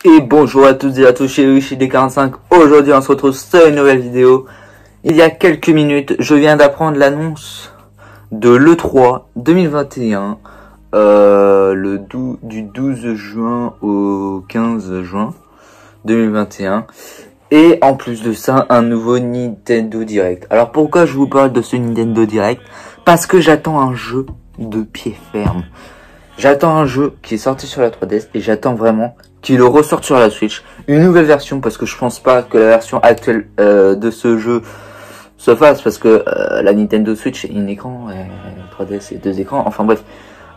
Et bonjour à toutes et à tous chez Wichid45. Aujourd'hui on se retrouve sur une nouvelle vidéo. Il y a quelques minutes, je viens d'apprendre l'annonce de l'E3 2021 du 12 juin au 15 juin 2021. Et en plus de ça, un nouveau Nintendo Direct. Alors pourquoi je vous parle de ce Nintendo Direct? Parce que j'attends un jeu de pied ferme. J'attends un jeu qui est sorti sur la 3DS et j'attends vraiment qu'il le ressorte sur la Switch. Une nouvelle version, parce que je pense pas que la version actuelle de ce jeu se fasse, parce que la Nintendo Switch est un écran, 3DS et 2 écrans, enfin bref.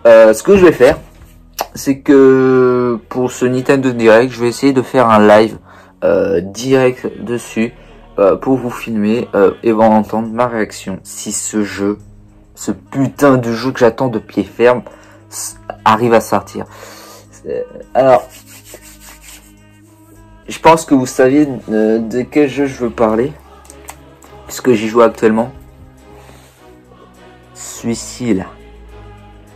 Ce que je vais faire, c'est que pour ce Nintendo Direct, je vais essayer de faire un live direct dessus pour vous filmer et vous entendre ma réaction si ce jeu, ce putain de jeu que j'attends de pied ferme, arrive à sortir. Alors, je pense que vous saviez de quel jeu je veux parler, puisque j'y joue actuellement. Celui-ci là,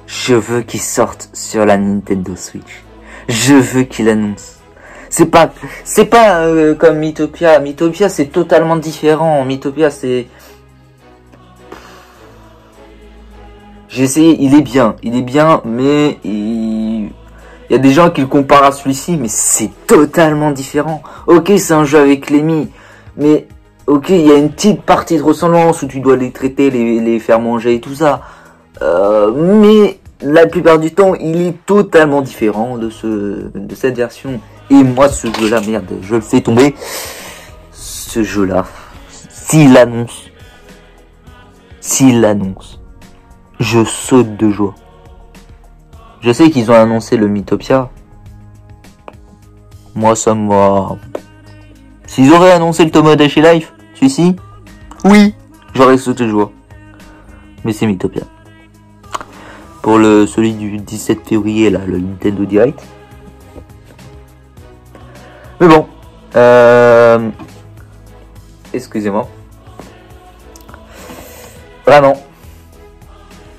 je veux qu'il sorte sur la Nintendo Switch. Je veux qu'il annonce. C'est pas comme Miitopia. Miitopia c'est totalement différent. Miitopia c'est... J'ai essayé, il est bien, mais il y a des gens qui le comparent à celui-ci, mais c'est totalement différent. Ok, c'est un jeu avec Lemmy, mais ok, il y a une petite partie de ressemblance où tu dois les traiter, les faire manger et tout ça. Mais la plupart du temps, il est totalement différent de cette version. Et moi, ce jeu-là, merde, je le fais tomber. Ce jeu-là, s'il l'annonce, je saute de joie. Je sais qu'ils ont annoncé le Miitopia. Moi, ça me va. S'ils auraient annoncé le Tomodachi Life, celui-ci, oui, j'aurais sauté de joie. Mais c'est Miitopia. Pour celui du 17 février, là, le Nintendo Direct. Mais bon. Excusez-moi. Vraiment.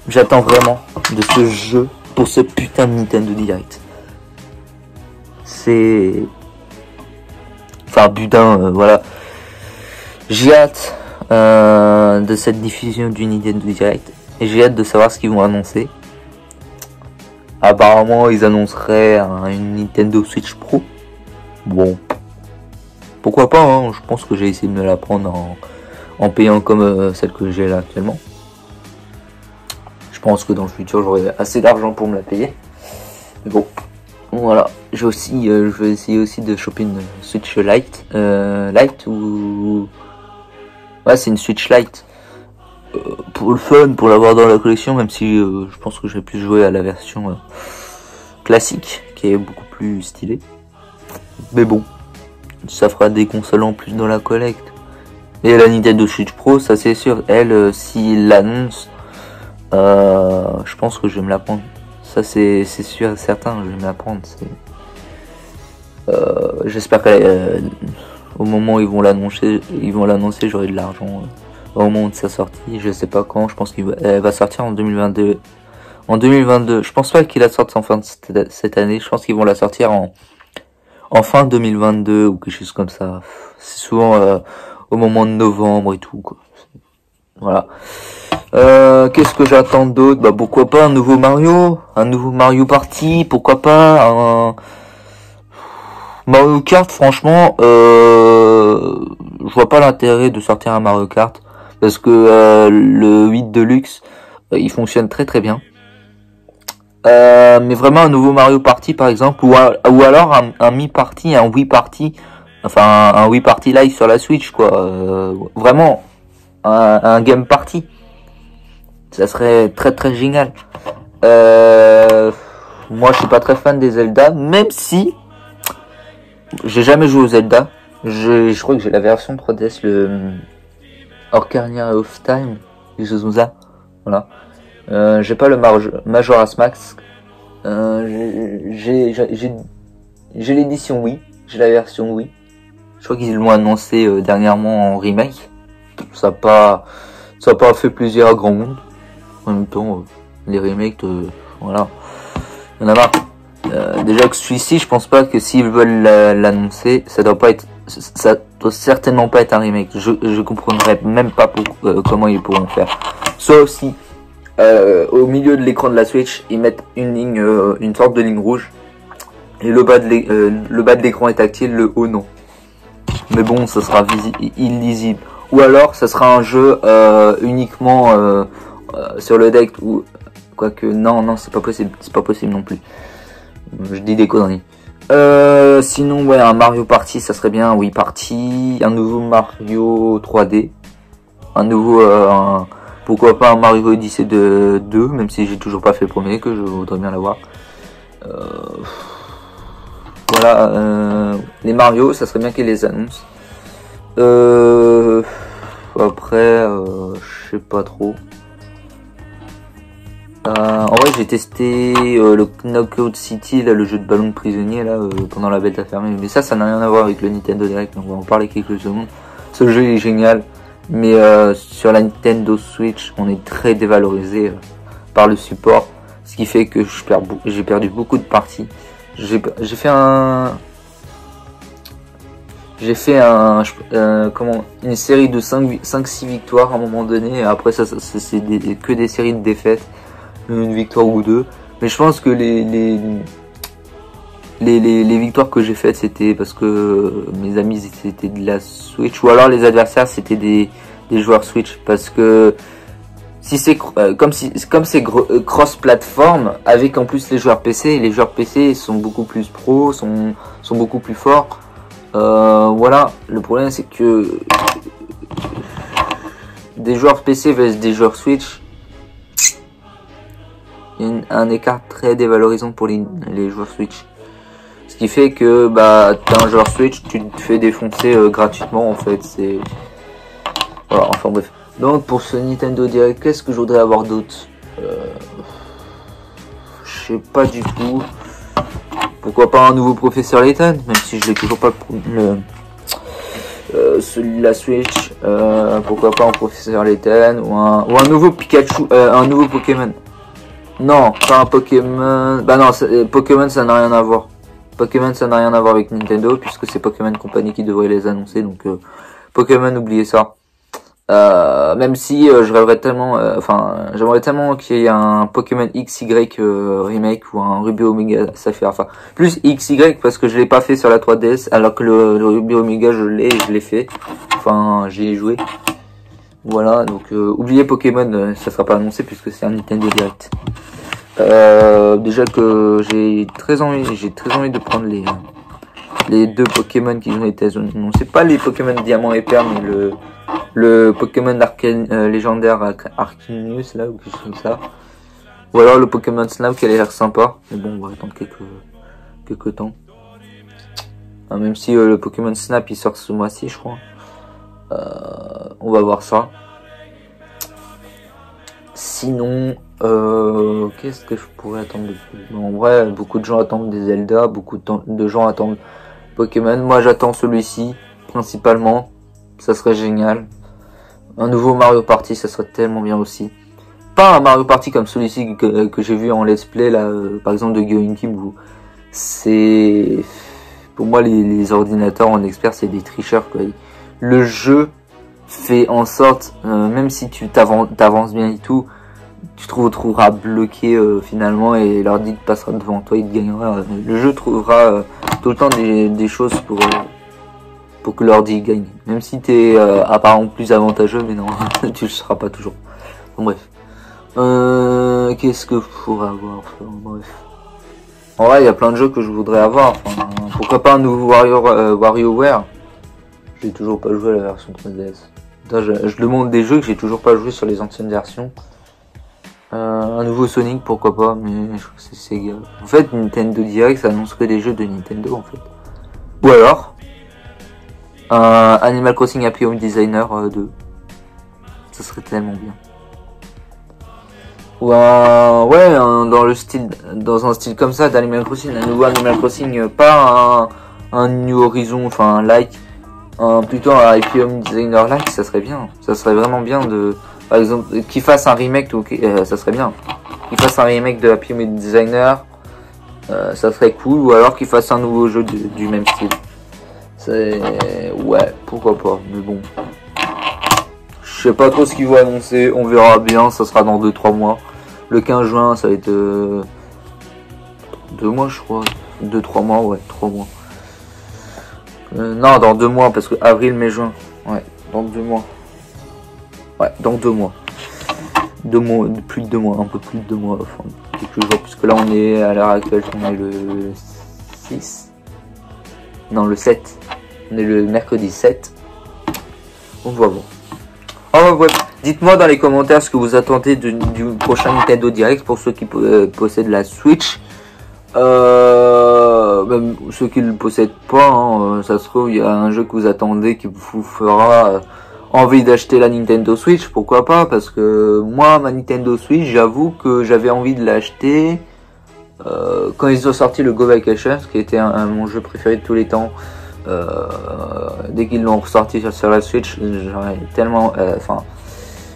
J'attends vraiment de ce jeu pour ce putain de Nintendo Direct. C'est... Enfin, putain, voilà. J'ai hâte de cette diffusion du Nintendo Direct. Et j'ai hâte de savoir ce qu'ils vont annoncer. Apparemment, ils annonceraient une Nintendo Switch Pro. Bon. Pourquoi pas, hein. Je pense que j'ai essayé de me la prendre en payant comme celle que j'ai là actuellement. Je pense que dans le futur j'aurai assez d'argent pour me la payer. Mais bon, voilà. Je vais essayer aussi de choper une Switch Lite. Lite ou... Ouais, c'est une Switch Lite. Pour le fun, pour l'avoir dans la collection, même si je pense que je vais plus jouer à la version classique, qui est beaucoup plus stylée. Mais bon, ça fera des consoles en plus dans la collecte. Et la Nintendo Switch Pro, ça c'est sûr, elle, s'il l'annonce, je pense que je vais me la prendre. Ça c'est sûr et certain, je vais me la prendre. J'espère qu'au moment où ils vont l'annoncer, j'aurai de l'argent. Au moment de sa sortie, je sais pas quand. Je pense qu'elle va sortir en 2022. En 2022, je pense pas qu'il la sorte en fin de cette année. Je pense qu'ils vont la sortir en fin 2022 ou quelque chose comme ça. C'est souvent au moment de novembre et tout, quoi. Voilà. Qu'est-ce que j'attends d'autre? Bah pourquoi pas un nouveau Mario Party, pourquoi pas un Mario Kart. Franchement, je vois pas l'intérêt de sortir un Mario Kart parce que le 8 Deluxe, il fonctionne très très bien. Mais vraiment un nouveau Mario Party par exemple, ou alors un Mi Party, un Wii Party, enfin un Wii Party Live sur la Switch, quoi. Vraiment un Game Party. Ça serait très très génial. Moi je suis pas très fan des Zelda, même si j'ai jamais joué aux Zelda. Je crois que j'ai la version 3DS, le Ocarina of Time, quelque chose comme ça. Voilà. J'ai pas le Majora's Mask. J'ai l'édition Wii. J'ai la version Wii. Je crois qu'ils l'ont annoncé dernièrement en remake. Ça a pas fait plaisir à grand monde. En même temps, les remakes, voilà. Il y en a marre. Déjà que celui-ci, je pense pas que s'ils veulent l'annoncer, ça doit certainement pas être un remake. Je comprendrais même pas comment ils pourront faire. Sauf si au milieu de l'écran de la Switch, ils mettent une ligne, une sorte de ligne rouge, et le bas de l'écran est tactile, le haut non. Mais bon, ça sera illisible. Ou alors, ça sera un jeu uniquement sur le deck, ou quoique non, c'est pas possible non plus. Je dis des conneries. Sinon, ouais, un Mario Party, ça serait bien. Oui, Party, un nouveau Mario 3D, un nouveau, pourquoi pas un Mario Odyssey 2, même si j'ai toujours pas fait le premier, que je voudrais bien l'avoir. Voilà, les Mario, ça serait bien qu'ils les annoncent. Après, je sais pas trop. En vrai, j'ai testé le Knockout City, là, le jeu de ballon de prisonnier, là, pendant la bêta fermée. Mais ça n'a rien à voir avec le Nintendo Direct, donc on va en parler quelques secondes. Ce jeu est génial, mais sur la Nintendo Switch, on est très dévalorisé par le support, ce qui fait que j'ai perdu beaucoup de parties. J'ai fait une série de 5-6 victoires à un moment donné, et après ça c'est que des séries de défaites, une victoire ou deux. Mais je pense que les victoires que j'ai faites, c'était parce que mes amis c'était de la Switch, ou alors les adversaires c'était des joueurs Switch, parce que si c'est comme c'est cross-platform, avec en plus les joueurs PC sont beaucoup plus pros, sont beaucoup plus forts. Voilà, le problème c'est que des joueurs PC vs des joueurs Switch, il y a un écart très dévalorisant pour les joueurs Switch. Ce qui fait que t'es un joueur Switch, tu te fais défoncer gratuitement en fait. C'est voilà, enfin bref. Donc pour ce Nintendo Direct, qu'est-ce que je voudrais avoir d'autre? Je sais pas du tout. Pourquoi pas un nouveau Professeur Layton, même si je l'ai toujours pas celui de la Switch. Pourquoi pas un Professeur Layton ou un nouveau Pikachu, un nouveau Pokémon. Non, pas un Pokémon. Bah non, Pokémon ça n'a rien à voir. Pokémon ça n'a rien à voir avec Nintendo, puisque c'est Pokémon Company qui devrait les annoncer. Donc Pokémon, oubliez ça. Même si je rêverais tellement, j'aimerais tellement qu'il y ait un Pokémon XY remake ou un Ruby Omega Sapphire, enfin plus XY parce que je l'ai pas fait sur la 3DS, alors que le Ruby Omega je l'ai fait, enfin j'y ai joué. Voilà, donc oubliez Pokémon, ça sera pas annoncé puisque c'est un Nintendo Direct. Déjà que j'ai très envie de prendre les deux Pokémon qui ont été annoncés, pas les Pokémon Diamant et Perle, mais le Pokémon légendaire Arceus là, ou quelque chose comme ça. Ou alors le Pokémon Snap qui a l'air sympa. Mais bon, on va attendre quelques temps. Même si le Pokémon Snap il sort ce mois-ci, je crois. On va voir ça. Sinon, qu'est-ce que je pourrais attendre de plus? En vrai, beaucoup de gens attendent des Zelda, beaucoup de gens attendent Pokémon. Moi, j'attends celui-ci, principalement. Ça serait génial. Un nouveau Mario Party, ça serait tellement bien aussi. Pas un Mario Party comme celui-ci que j'ai vu en let's play, là, par exemple de GeoGameCube, où c'est... Pour moi, les ordinateurs en expert, c'est des tricheurs, quoi. Le jeu fait en sorte, même si tu t'avances bien et tout, tu te retrouveras bloqué finalement, et l'ordi passera devant toi, il te gagnera. Le jeu trouvera tout le temps des choses pour que l'ordi gagne. Même si t'es apparemment plus avantageux, mais non, tu le seras pas toujours. Bon, bref. Qu'est-ce que je pourrais avoir? Bref. En vrai, il y a plein de jeux que je voudrais avoir. Enfin, pourquoi pas un nouveau WarioWare? J'ai toujours pas joué à la version 3DS. Je demande des jeux que j'ai toujours pas joué sur les anciennes versions. Un nouveau Sonic, pourquoi pas, mais je crois que c'est Sega. En fait, Nintendo Direct, ça annonce que des jeux de Nintendo, en fait. Ou alors, Animal Crossing Happy Home Designer 2. Ça serait tellement bien. Ou dans un style comme ça d'Animal Crossing, un nouveau Animal Crossing, pas un New Horizon, enfin like, plutôt un Happy Home Designer like, ça serait bien. Ça serait vraiment bien par exemple, qu'il fasse un remake, ça serait bien. Qu'il fasse un remake de Happy Home Designer, Ça serait cool, ou alors qu'ils fassent un nouveau jeu du même style. Ouais, pourquoi pas, mais bon. Je sais pas trop ce qu'ils vont annoncer, on verra bien, ça sera dans 2-3 mois. Le 15 juin, ça va être 2 mois, je crois. 2-3 mois, ouais, 3 mois. Non, dans 2 mois, parce que avril, mai, juin. Ouais, dans 2 mois. Ouais, dans 2 mois. 2 mois, plus de 2 mois, un peu plus de 2 mois, enfin, quelques jours, puisque là on est à l'heure actuelle, on est le 6. Non, le 7. On est le mercredi 7. On va voir. Oh, ouais. Dites-moi dans les commentaires ce que vous attendez du prochain Nintendo Direct pour ceux qui possèdent la Switch. Même ceux qui ne le possèdent pas, hein, ça se trouve, il y a un jeu que vous attendez qui vous fera envie d'acheter la Nintendo Switch, pourquoi pas, parce que moi, ma Nintendo Switch, j'avoue que j'avais envie de l'acheter quand ils ont sorti le Go Vacation, qui était mon jeu préféré de tous les temps. Dès qu'ils l'ont ressorti sur la Switch, j'aurais tellement,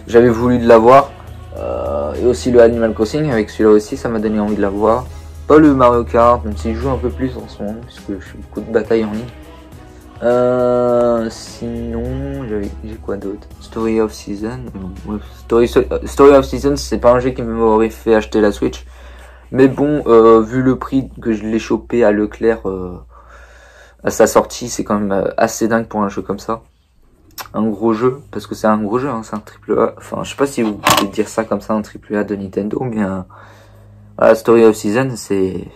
j'avais voulu de l'avoir, et aussi le Animal Crossing, avec celui-là aussi, ça m'a donné envie de l'avoir. Pas le Mario Kart, même si je joue un peu plus en ce moment, puisque je suis beaucoup de bataille en ligne. Sinon, j'ai quoi d'autre? Story of Season. Story of Season, c'est pas un jeu qui m'aurait fait acheter la Switch. Mais bon, vu le prix que je l'ai chopé à Leclerc à sa sortie, c'est quand même assez dingue pour un jeu comme ça. Un gros jeu, parce que c'est un gros jeu, hein, c'est un triple A. Enfin, je sais pas si vous pouvez dire ça comme ça, un triple A de Nintendo, mais Story of Season, c'est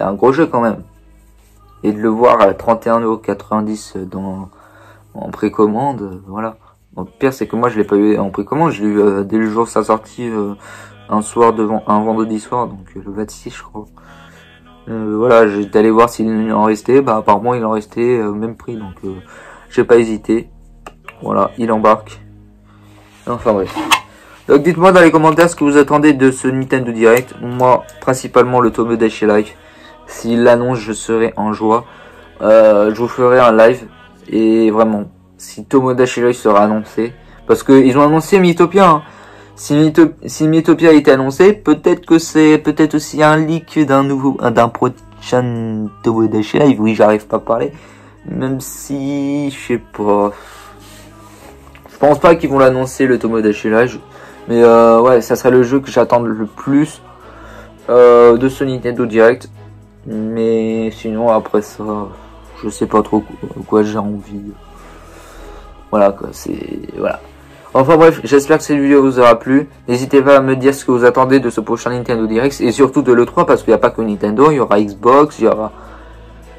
un gros jeu quand même. Et de le voir à 31,90 € en précommande, voilà. Bon, le pire, c'est que moi, je l'ai pas eu en précommande, je l'ai eu dès le jour de sa sortie, un vendredi soir, donc le 26, je crois. Voilà, j'étais allé voir s'il en restait, bah apparemment il en restait au même prix, donc j'ai pas hésité. Voilà, il embarque. Enfin bref. Donc dites-moi dans les commentaires ce que vous attendez de ce Nintendo Direct. Moi, principalement le Tomodachi Life. S'il l'annonce, je serai en joie. Je vous ferai un live. Et vraiment, si Tomodachi Life sera annoncé, parce que ils ont annoncé Miitopia. Hein. Si Miitopia a été annoncé, peut-être que c'est peut-être aussi un leak d'un prochain Tomodachi Life. Oui, j'arrive pas à parler. Même si, je sais pas. Je pense pas qu'ils vont l'annoncer le Tomodachi Life. Mais ouais, ça serait le jeu que j'attends le plus de ce Nintendo Direct. Mais sinon, après ça, je sais pas trop quoi j'ai envie. Voilà quoi, voilà. Enfin bref, j'espère que cette vidéo vous aura plu. N'hésitez pas à me dire ce que vous attendez de ce prochain Nintendo Direct. Et surtout de l'E3, parce qu'il n'y a pas que Nintendo, il y aura Xbox, il y aura...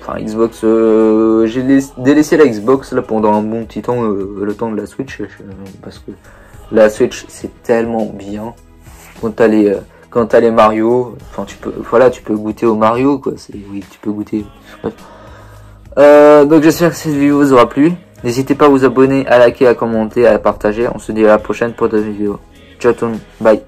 Enfin Xbox, j'ai délaissé la Xbox là pendant un bon petit temps, le temps de la Switch. Parce que la Switch c'est tellement bien. Quand t'as les Mario, enfin tu peux goûter au Mario quoi. Oui, tu peux goûter. Bref. Donc j'espère que cette vidéo vous aura plu. N'hésitez pas à vous abonner, à liker, à commenter, à partager. On se dit à la prochaine pour d'autres vidéos. Ciao tout le monde, bye.